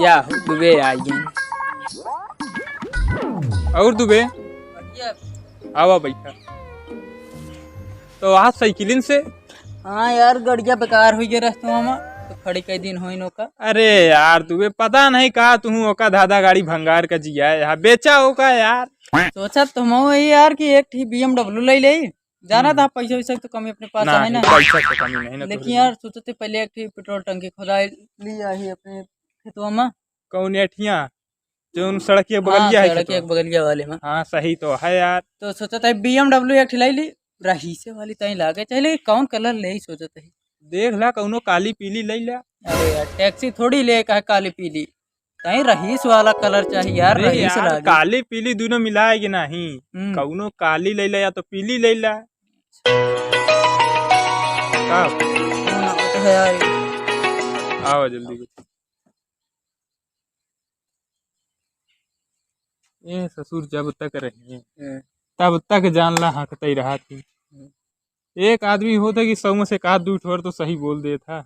या दुबे आई हैं। और दुबे आवा बैठा। तो आज साइकिलिन से हाँ यार गड़िया बेकार हुई रास्तों में तो खड़ी कई दिन हुई नौका। अरे यार तुबे पता नहीं कहा तू ओका धाधा गाड़ी भंगार का जिया है यहाँ बेचा होगा यार। सोचा तुम वही यार कि एक ठीक BMW ले जाना था पैसा वैसा तो कमी अपने पास है ना पैसा तो कमी नहीं ना लेकिन यार सोचते पहले एक ठीक पेट्रोल टंकी खुदाई लिया ही अपने खेतों में कौन एठिया जो सड़क के बगलिया है सड़क एक बगलिया वाले में। हाँ सही तो है यार। तो सोचा था BMW एक ठिलाई ली रहीसे वाली तई लागे चाहे कौन कलर ले ही सोचा था देख ला कौनो काली पीली ले लिया। अरे यार टैक्सी थोड़ी ले का काली पीली कहीं रहीस वाला कलर चाहिए यार। रहीस यार काली पीली दोनों मिलाएगी नहीं कौनो काली ले या तो पीली ले ला। आओ जल्दी ये ससुर जब तक रही तब तक जान ला हकते रहा थी। एक आदमी होता कि सौ में से एक दू ठोर तो सही बोल दे था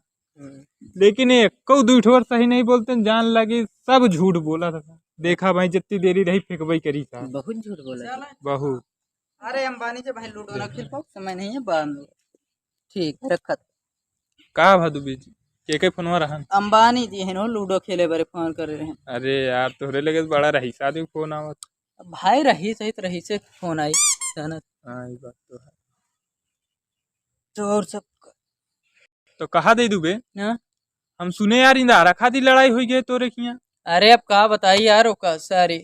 लेकिन एक को दू ठोर सही नहीं बोलते जान लगे सब झूठ बोला था। देखा भाई जितनी देरी रही फेंकबई करी था बहुत झूठ बोला बहुत। अरे अंबानी से भाई लूडो ना खेल पाओ समय नहीं है बाद में ठीक रखत का भादु बेजी के फोनवा रहा अंबानी जी है लूडो खेले बारे फोन कर रहे हैं। अरे यार तोहरे लगे बड़ा रहीस आदमी फोन आवत भाई रही सही रही से फोन आई जाना। हाँ ये बात तो है। तो और सब तो कहा दे दुबे हम सुने यार इंदा खादी लड़ाई हुई गई तोरे किया। अरे अब कहा बताइए यार ओका सारी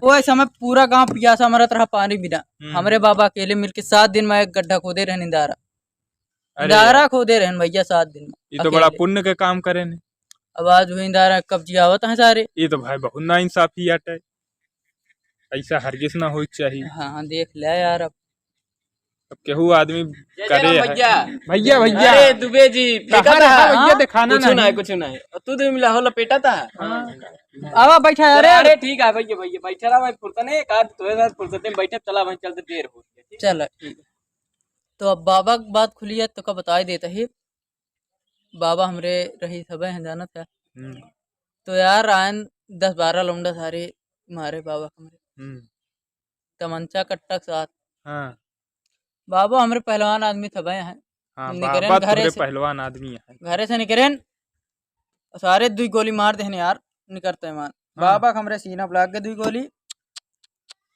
वो समय पूरा गांव प्यासा मरत रहा पानी बिना हमारे बाबा अकेले मिलके 7 दिन में एक गड्ढा खोदे रहने इंदारा खोदे रहन भैया 7 दिन में। ये तो बड़ा पुण्य के काम करे ने। अब आज हुई इंदारा कब्जिया आवत है सारे। ये तो भाई बहुत ना इंसाफी आटे ऐसा हरगिज ना हो चाहिए। हाँ देख ले यार अब केहू आदमी करे भैया भैया भैया अरे दुबे जी भैया दिखाना कुछ नहीं तू तो मिला हो लपेटा था। आवा बैठा अरे अरे ठीक है भैया भैया बैठा रहा भाई फुर्सत नहीं का तो फुर्सत में बैठे चला भाई चलते देर हो गई चल ठीक है। तो अब बाबा की बात खुली है तो का बताई देता ही बाबा हमरे रही सब है जाना था तो यार आयन 10-12 लौंडा सारे मारे बाबा हमरे तमंचा कट्टा के साथ। हाँ बाबा हमरे पहलवान आदमी थे हैं। हाँ बाबा घरे पहलवान आदमी है घरे से निकले सारे 2 गोली मार देने यार निकलते मान। बाबा हमरे सीना ब्लाक के 2 गोली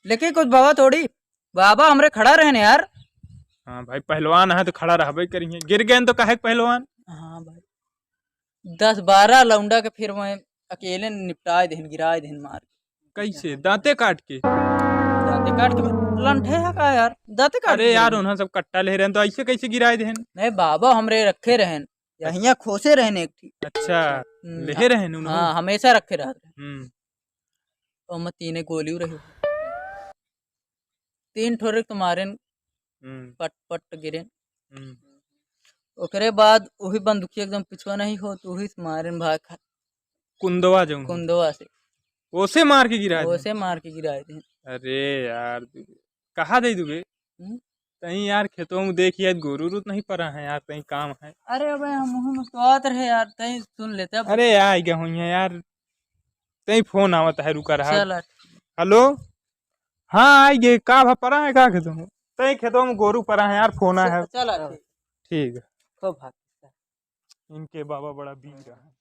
लेकिन कुछ बाबा थोड़ी बाबा हमरे खड़ा रहने यार। हाँ भाई पहलवान है तो खड़ा रहबे करिए गिर गए तो काहे पहलवान। हाँ भाई 10-12 लौंडा के फिर मैं अकेले निपटाए देन गिराए देन मार कैसे दांते काट के लंठे है का यार दांते काट। अरे यार उन्हें सब कट्टा ले रहे तो ऐसे कैसे गिराए देन। नहीं बाबा हमरे रखे रहन यहाँ खोसे रहने एक थी। अच्छा ले रहन उन्होंने हाँ हमेशा रखे रहते और मैं 3 गोली रही 3 ठोरे तुम्हारे पट पट गिरे। ओकरे बाद वही बंदूकी एकदम पिछवा नहीं हो तो वही मारे भाग कुंदवा से ओसे मार के गिराए ओसे मार के गिराए थे। अरे यार कहा दे दुबे कहीं यार खेतों में देखिए गोरू नहीं पड़ा है यार कहीं काम है। अरे अब हम मुस्कुरात रहे यार कहीं सुन लेते। अरे यार क्या हुई है यार कहीं फोन आवत है रुका रहा। हेलो हाँ आई गे का पड़ा है का खेतों में कहीं खेतों में गोरू पड़ा है यार फोन है। चला ठीक है तो भाग इनके बाबा बड़ा बीज रहा है।